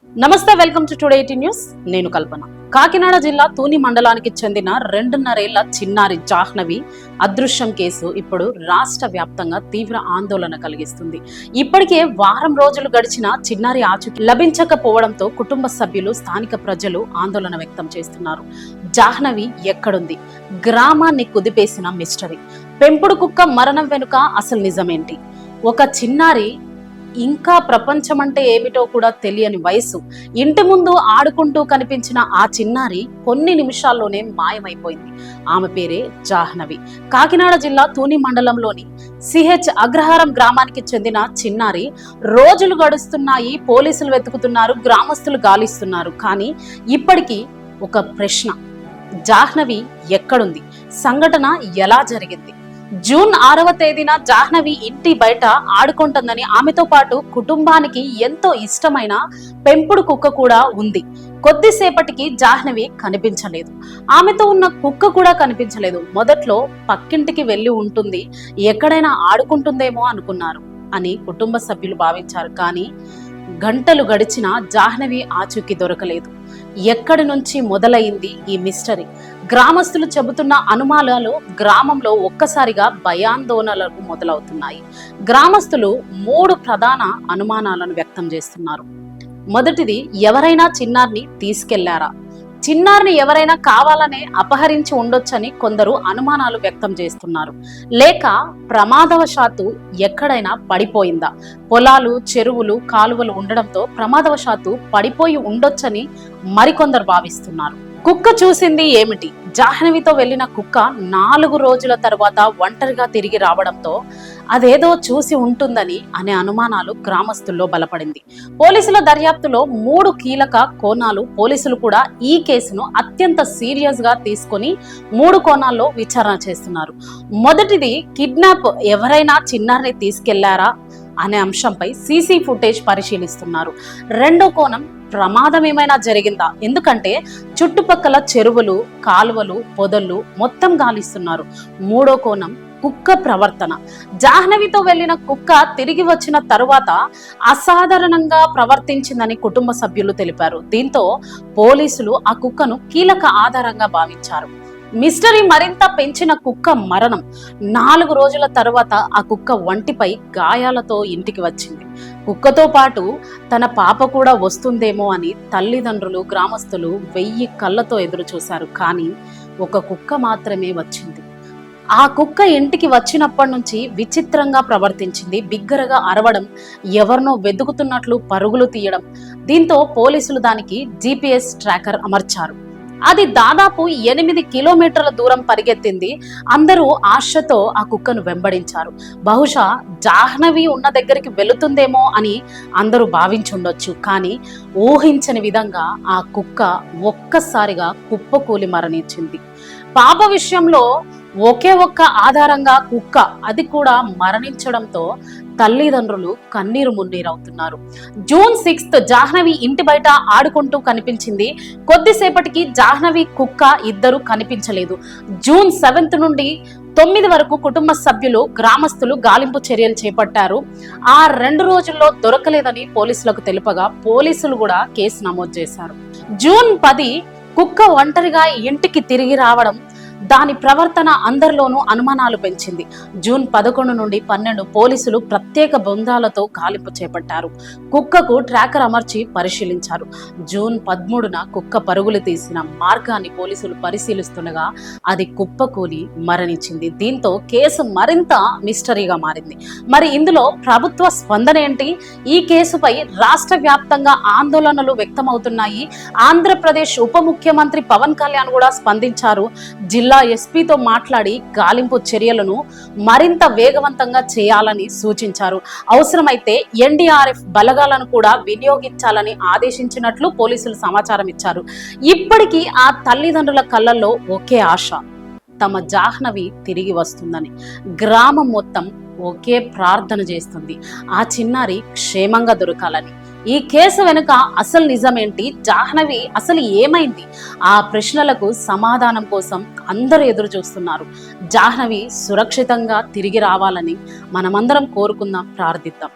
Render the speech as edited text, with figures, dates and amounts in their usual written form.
నమస్తే, welcome to today news. నేను కల్పన. కాకినాడ జిల్లా తూని మండలానికి చెందిన 2.5 ఏళ్ల చిన్నారి జాహ్నవి అదృశ్యం కేసు ఇప్పుడు రాష్ట్ర వ్యాప్తంగా తీవ్ర ఆందోళన కలిగిస్తుంది. ఇప్పటికే వారం రోజులు గడిచిన చిన్నారి ఆచూకీ లభించకపోవడంతో కుటుంబ సభ్యులు, స్థానిక ప్రజలు ఆందోళన వ్యక్తం చేస్తున్నారు. జాహ్నవి ఎక్కడుంది? గ్రామాన్ని కుదిపేసిన మిస్టరీ. పెంపుడు కుక్క మరణం వెనుక అసలు నిజమేంటి? ఒక చిన్నారి ఇంకా ప్రపంచం అంటే ఏమిటో కూడా తెలియని వయసు, ఇంటి ముందు ఆడుకుంటూ కనిపించిన ఆ చిన్నారి కొన్ని నిమిషాల్లోనే మాయమైపోయింది. ఆమె పేరే జాహ్నవి. కాకినాడ జిల్లా తూని మండలంలోని సిహెచ్ అగ్రహారం గ్రామానికి చెందిన చిన్నారి. రోజులు గడుస్తున్నాయి, పోలీసులు వెతుకుతున్నారు, గ్రామస్తులు గాలిస్తున్నారు. కానీ ఇప్పటికీ ఒక ప్రశ్న: జాహ్నవి ఎక్కడుంది? సంఘటన ఎలా జరిగింది? జూన్ 6వ తేదీన జాహ్నవి ఇంటి బయట ఆడుకుంటుందని, ఆమెతో పాటు కుటుంబానికి ఎంతో ఇష్టమైన పెంపుడు కుక్క కూడా ఉంది. కొద్దిసేపటికి జాహ్నవి కనిపించలేదు. ఆమెతో ఉన్న కుక్క కూడా కనిపించలేదు. మొదట్లో పక్కింటికి వెళ్ళి ఉంటుంది, ఎక్కడైనా ఆడుకుంటుందేమో అనుకున్నారు అని కుటుంబ సభ్యులు భావించారు. కానీ గంటలు గడిచినా జాహ్నవి ఆచూకీ దొరకలేదు. ఎక్కడి నుంచి మొదలైంది ఈ మిస్టరీ? గ్రామస్తులు చెబుతున్న అనుమానాలు గ్రామంలో ఒక్కసారిగా భయాందోళనలకు మొదలవుతున్నాయి. గ్రామస్తులు 3 ప్రధాన అనుమానాలను వ్యక్తం చేస్తున్నారు. మొదటిది, ఎవరైనా చిన్నారిని తీసుకెళ్లారా? చిన్నారిని ఎవరైనా కావాలనే అపహరించి ఉండొచ్చని కొందరు అనుమానాలు వ్యక్తం చేస్తున్నారు. లేక ప్రమాదవశాత్తు ఎక్కడైనా పడిపోయిందా? పొలాలు, చెరువులు, కాలువలు ఉండడంతో ప్రమాదవశాత్తు పడిపోయి ఉండొచ్చని మరికొందరు భావిస్తున్నారు. కుక్క చూసింది ఏమిటి? జాహ్నవితో వెళ్లిన కుక్క 4 రోజుల తర్వాత ఒంటరిగా తిరిగి రావడంతో అదేదో చూసి ఉంటుందని అనే అనుమానాలు గ్రామస్తుల్లో బలపడింది. పోలీసుల దర్యాప్తులో 3 కీలక కోణాలు. పోలీసులు కూడా ఈ కేసును అత్యంత సీరియస్ గా తీసుకొని 3 కోణాల్లో విచారణ చేస్తున్నారు. మొదటిది, కిడ్నాప్. ఎవరైనా చిన్నారిని తీసుకెళ్లారా అనే అంశంపై సీసీ ఫుటేజ్ పరిశీలిస్తున్నారు. రెండో కోణం, ప్రమాదం ఏమైనా జరిగిందా? ఎందుకంటే చుట్టుపక్కల చెరువులు, కాలువలు, పొదలు మొత్తం గాలిస్తున్నారు. మూడో కోణం, కుక్క ప్రవర్తన. జాహ్నవితో వెళ్లిన కుక్క తిరిగి వచ్చిన తరువాత అసాధారణంగా ప్రవర్తించిందని కుటుంబ సభ్యులు తెలిపారు. దీంతో పోలీసులు ఆ కుక్కను కీలక ఆధారంగా భావించారు. మిస్టరీ మరింత పెంచిన కుక్క మరణం. 4 రోజుల తర్వాత ఆ కుక్క ఒంటిపై గాయాలతో ఇంటికి వచ్చింది. కుక్కతో పాటు తన పాప కూడా వస్తుందేమో అని తల్లిదండ్రులు, గ్రామస్తులు 1000 కళ్ళతో ఎదురు చూశారు. కానీ ఒక కుక్క మాత్రమే వచ్చింది. ఆ కుక్క ఇంటికి వచ్చినప్పటి నుంచి విచిత్రంగా ప్రవర్తించింది. బిగ్గరగా అరవడం, ఎవరినో వెతుకుతున్నట్లు పరుగులు తీయడం. దీంతో పోలీసులు దానికి GPS ట్రాకర్ అమర్చారు. అది దాదాపు 8 కిలోమీటర్ల దూరం పరిగెత్తింది. అందరూ ఆశతో ఆ కుక్కను వెంబడించారు. బహుశా జాహ్నవి ఉన్న దగ్గరికి వెళుతుందేమో అని అందరూ భావించుండొచ్చు. కానీ ఊహించని విధంగా ఆ కుక్క ఒక్కసారిగా కుప్పకూలి మరణించింది. పాప విషయంలో ఒకే ఒక్క ఆధారంగా కుక్క, అది కూడా మరణించడంతో తల్లిదండ్రులు కన్నీరు మున్నీరవుతున్నారు. జూన్ 6 జాహ్నవి ఇంటి బయట ఆడుకుంటూ కనిపించింది. కొద్దిసేపటికి జాహ్నవి, కుక్క ఇద్దరు కనిపించలేదు. జూన్ 7 నుండి 9 వరకు కుటుంబ సభ్యులు, గ్రామస్తులు గాలింపు చర్యలు చేపట్టారు. ఆ 2 రోజుల్లో దొరకలేదని పోలీసులకు తెలుపగా పోలీసులు కూడా కేసు నమోదు చేశారు. జూన్ 10 కుక్క ఒంటరిగా ఇంటికి తిరిగి రావడం, దాని ప్రవర్తన అందరిలోనూ అనుమానాలు పెంచింది. జూన్ 11 నుండి 12 పోలీసులు ప్రత్యేక బృందాలతో గాలింపు చేపట్టారు. కుక్కకు ట్రాకర్ అమర్చి పరిశీలించారు. జూన్ 13న కుక్క పరుగులు తీసిన మార్గాన్ని పోలీసులు పరిశీలిస్తుండగా అది కుప్పకూలి మరణించింది. దీంతో కేసు మరింత మిస్టరీగా మారింది. మరి ఇందులో ప్రభుత్వ స్పందన ఏంటి? ఈ కేసుపై రాష్ట్ర వ్యాప్తంగా ఆందోళనలు వ్యక్తమవుతున్నాయి. ఆంధ్రప్రదేశ్ ఉప ముఖ్యమంత్రి పవన్ కళ్యాణ్ కూడా స్పందించారు. జిల్లా ఎస్పీతో మాట్లాడి గాలింపు చర్యలను మరింత వేగవంతంగా చేయాలని సూచించారు. అవసరమైతే NDRF బలగాలను కూడా వినియోగించాలని ఆదేశించినట్లు పోలీసులు సమాచారం ఇచ్చారు. ఇప్పటికీ ఆ తల్లిదండ్రుల కళ్ళల్లో ఒకే ఆశ: తమ జాహ్నవి తిరిగి వస్తుందని. గ్రామం మొత్తం ఒకే ప్రార్థన చేస్తుంది: ఆ చిన్నారి క్షేమంగా దొరకాలని. ఈ కేసు వెనుక అసలు నిజమేంటి? జాహ్నవి అసలు ఏమైంది? ఆ ప్రశ్నలకు సమాధానం కోసం అందరూ ఎదురు చూస్తున్నారు. జాహ్నవి సురక్షితంగా తిరిగి రావాలని మనమందరం కోరుకుందాం, ప్రార్థిద్దాం.